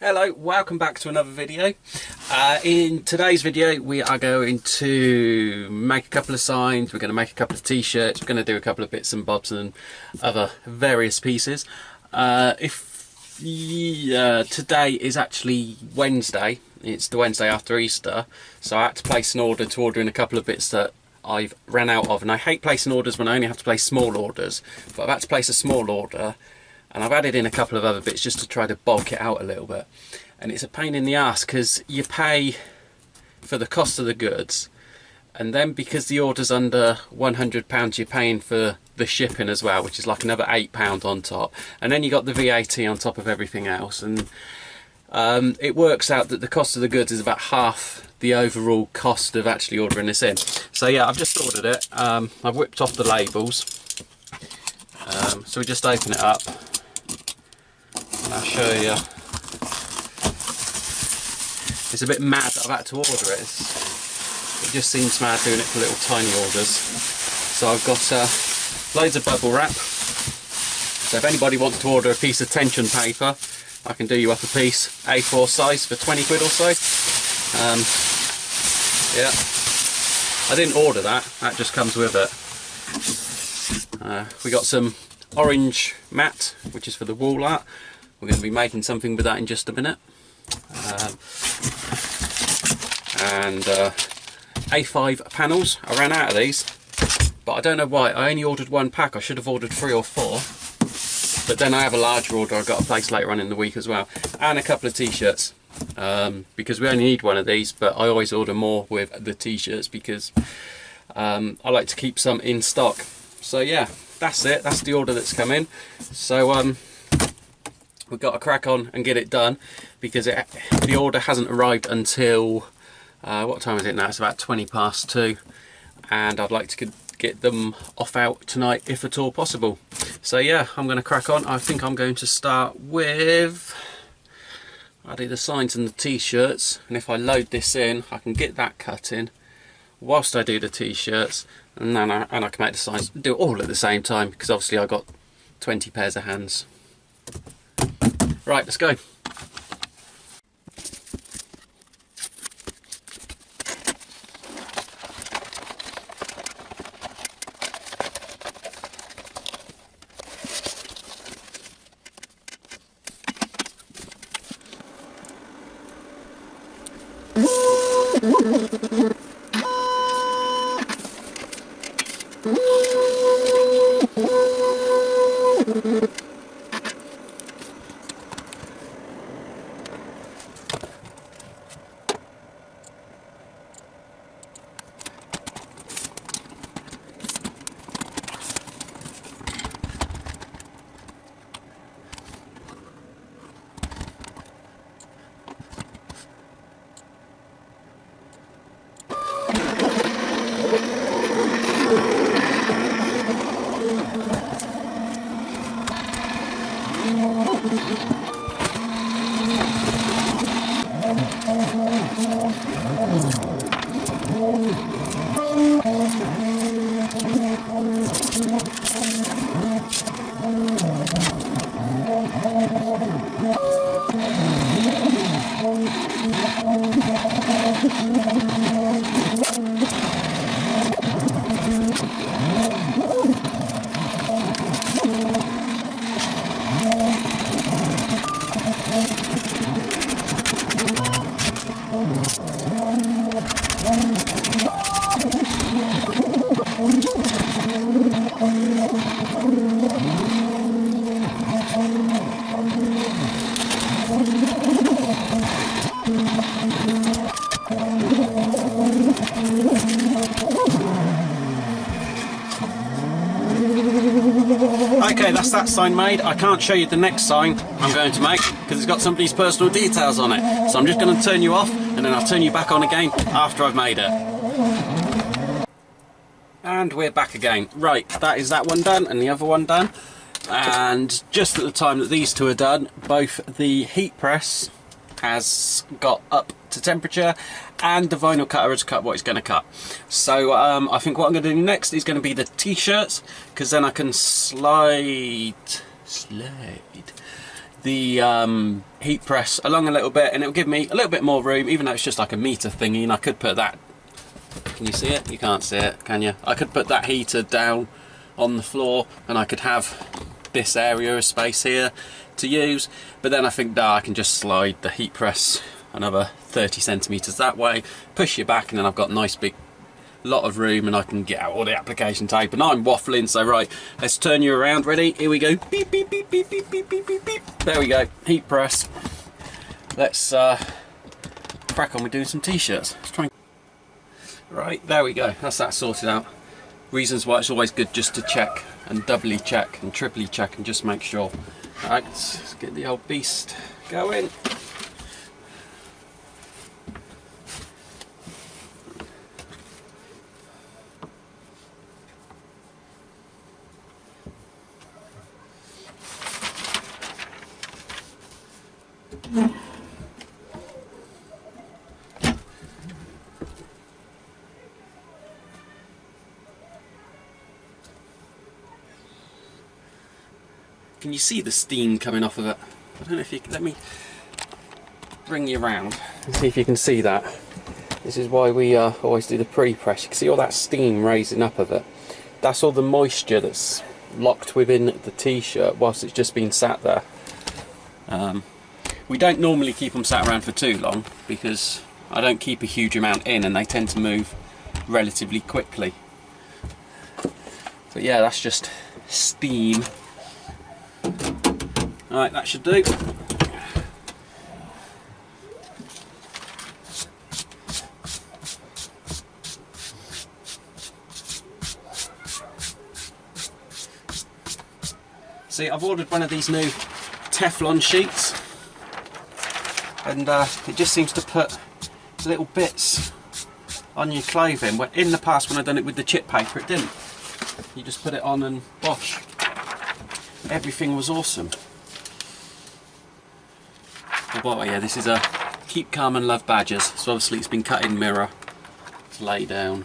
Hello, welcome back to another video. In today's video we are going to make a couple of signs, we're going to make a couple of t-shirts, we're going to do a couple of bits and bobs and other various pieces. Today is actually Wednesday, it's the Wednesday after Easter, so I had to place an order to order in a couple of bits that I've ran out of, and I hate placing orders when I only have to place small orders, but I've had to place a small order. And I've added in a couple of other bits just to try to bulk it out a little bit. And it's a pain in the ass because you pay for the cost of the goods, and then because the order's under £100 you're paying for the shipping as well, which is like another £8 on top. And then you got the VAT on top of everything else. And it works out that the cost of the goods is about half the overall cost of actually ordering this in. So yeah, I've just ordered it. I've whipped off the labels. So we just open it up. I'll show you. It's a bit mad that I've had to order it. It just seems mad doing it for little tiny orders. So I've got loads of bubble wrap. So if anybody wants to order a piece of tension paper, I can do you up a piece, A4 size, for 20 quid or so. Yeah, I didn't order that. That just comes with it. We got some orange mat, which is for the wall art. We're going to be making something with that in just a minute. And A5 panels. I ran out of these, but I don't know why. I only ordered one pack. I should have ordered 3 or 4. But then I have a larger order I've got to place later on in the week as well. And a couple of t-shirts. Because we only need one of these, but I always order more with the t-shirts because I like to keep some in stock. So yeah, that's it. That's the order that's come in. So we've got to crack on and get it done because the order hasn't arrived until what time is it now? It's about 20 past 2, and I'd like to get them off out tonight if at all possible. So yeah, I'm going to crack on. I think I'm going to start with, I'll do the signs and the t-shirts, and if I load this in I can get that cut in whilst I do the t-shirts, and then I can make the signs, do it all at the same time because obviously I've got 20 pairs of hands. Right, let's go. Okay, that's that sign made. I can't show you the next sign I'm going to make because it's got somebody's personal details on it. So I'm just going to turn you off and then I'll turn you back on again after I've made it. And we're back again. Right, that is that one done and the other one done. And just at the time that these two are done, both the heat press has got up to temperature and the vinyl cutter has cut what it's going to cut. So I think what I'm going to do next is going to be the t-shirts, because then I can slide the heat press along a little bit, and it'll give me a little bit more room, even though it's just like a meter thingy. And I could put that, can you see it? You can't see it, can you? I could put that heater down on the floor, and I could have this area of space here to use. But then I think, nah, I can just slide the heat press another 30 centimeters that way, push it back, and then I've got a nice big lot of room, and I can get out all the application tape. And I'm waffling, so right, let's turn you around. Ready? Here we go. Beep, beep, beep, beep, beep, beep, beep, beep, beep. There we go. Heat press. Let's crack on with doing some t-shirts. Let's try and... Right, there we go. That's that sorted out. Reasons why it's always good just to check and doubly check and triply check and just make sure. Alright, let's get the old beast going. Can you see the steam coming off of it? I don't know if you can, let me bring you around and see if you can see that. This is why we always do the pre-press. You can see all that steam raising up of it. That's all the moisture that's locked within the t-shirt whilst it's just been sat there. We don't normally keep them sat around for too long because I don't keep a huge amount in, and they tend to move relatively quickly. But yeah, that's just steam. Alright, that should do. See, I've ordered one of these new Teflon sheets, and it just seems to put little bits on your clothing. In the past, when I've done it with the chip paper, it didn't. You just put it on and wash. Everything was awesome. Well, yeah, this is a Keep Calm and Love Badgers, so obviously it's been cut in mirror to lay down.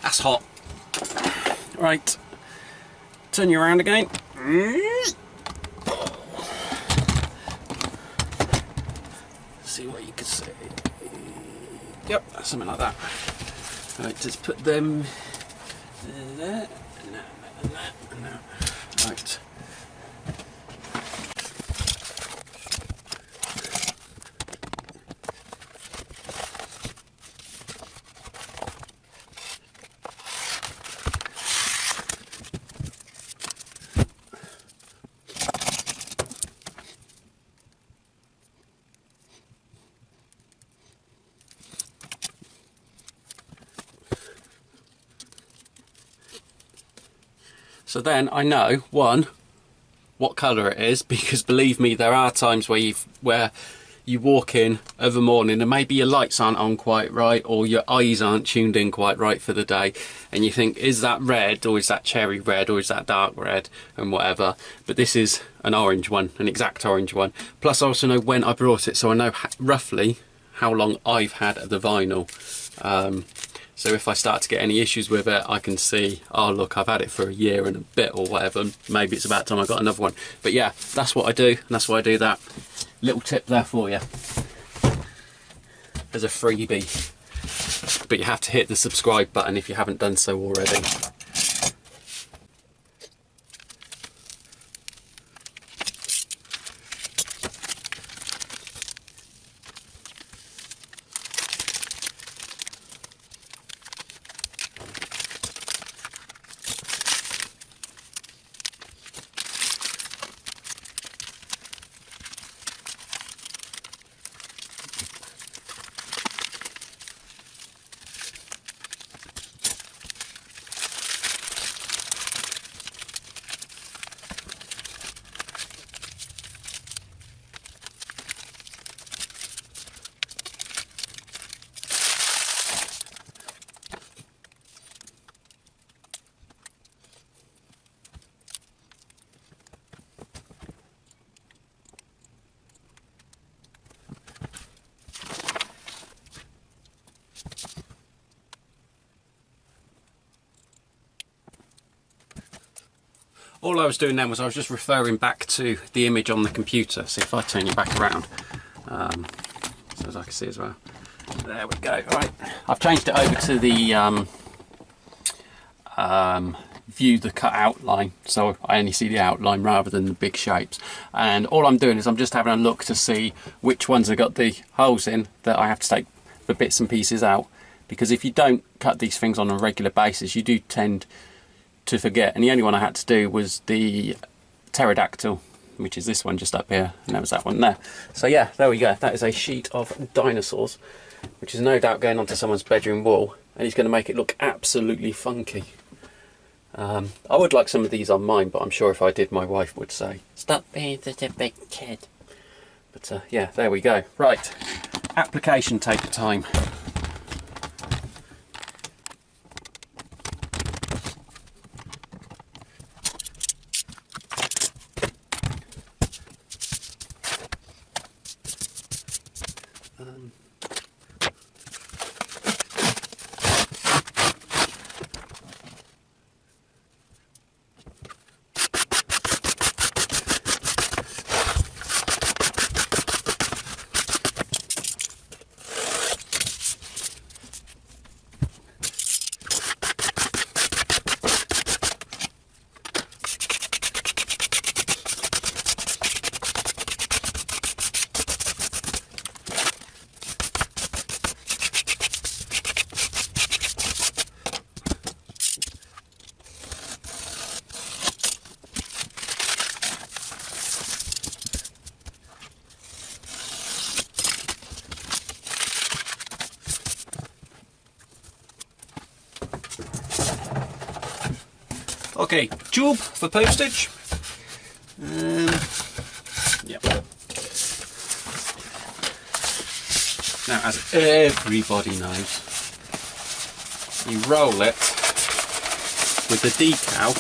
That's hot. Right, turn you around again. See what you can see. Yep, something like that. Right, just put them there. No. Right. So then I know, one, what colour it is, because believe me, there are times where you walk in of a morning and maybe your lights aren't on quite right, or your eyes aren't tuned in quite right for the day, and you think, is that red, or is that cherry red, or is that dark red, and whatever. But this is an orange one, an exact orange one. Plus I also know when I brought it, so I know roughly how long I've had the vinyl. So if I start to get any issues with it, I can see, oh look, I've had it for a year and a bit or whatever, maybe it's about time I got another one. But yeah, that's what I do, and that's why I do that. Little tip there for you as a freebie. But you have to hit the subscribe button if you haven't done so already. All I was doing then was I was just referring back to the image on the computer. So if I turn you back around, so as I can see as well. There we go. Right, I've changed it over to the view the cut outline, so I only see the outline rather than the big shapes. And all I'm doing is I'm just having a look to see which ones have got the holes in that I have to take the bits and pieces out. Because if you don't cut these things on a regular basis, you do tend to forget. And the only one I had to do was the pterodactyl, which is this one just up here, and there was that one there. So yeah, there we go. That is a sheet of dinosaurs, which is no doubt going onto someone's bedroom wall, and he's going to make it look absolutely funky. I would like some of these on mine, but I'm sure if I did, my wife would say, "Stop being such a big kid." But yeah, there we go. Right, application taper time. Okay, tube for postage. Yeah. Now, as everybody knows, you roll it with the decal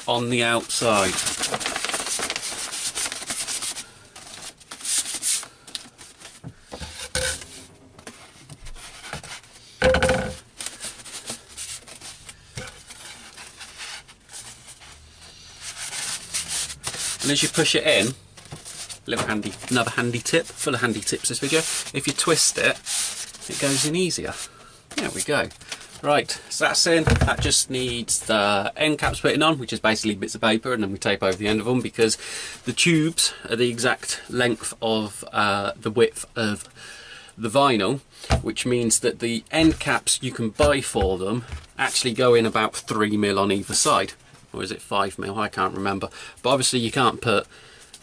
on the outside. And as you push it in, another handy tip, full of handy tips this video, if you twist it, it goes in easier. There we go. Right, so that's in. That just needs the end caps putting on, which is basically bits of paper, and then we tape over the end of them, because the tubes are the exact length of the width of the vinyl, which means that the end caps you can buy for them actually go in about 3mm on either side. Or is it 5mm? I can't remember. But obviously you can't put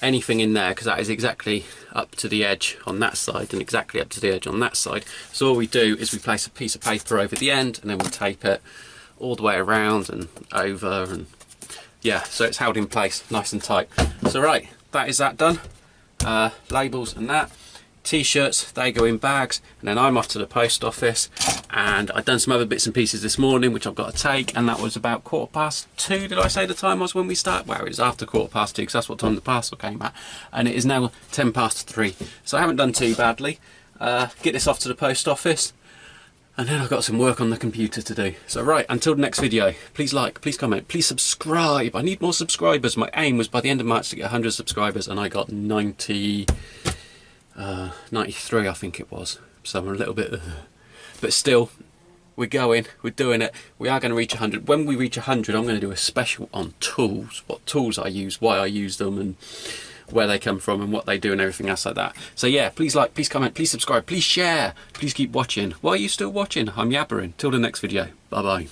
anything in there because that is exactly up to the edge on that side and exactly up to the edge on that side. So all we do is we place a piece of paper over the end, and then we tape it all the way around and over and yeah, so it's held in place nice and tight. So right, that is that done. Labels and that. T-shirts, they go in bags, and then I'm off to the post office, and I've done some other bits and pieces this morning which I've got to take, and that was about 2:15. Did I say the time was when we start? Well, it was after 2:15 because that's what time the parcel came at, and it is now 3:10. So I haven't done too badly. Get this off to the post office, and then I've got some work on the computer to do. So right, until the next video, please like, please comment, please subscribe. I need more subscribers. My aim was by the end of March to get 100 subscribers, and I got 93, I think it was. So I'm a little bit, but still, we're going, we're doing it. We are going to reach 100. When we reach 100, I'm going to do a special on tools, what tools I use, why I use them, and where they come from and what they do and everything else like that. So yeah, please like, please comment, please subscribe, please share, please keep watching. Why are you still watching? I'm yabbering. Till the next video. Bye bye.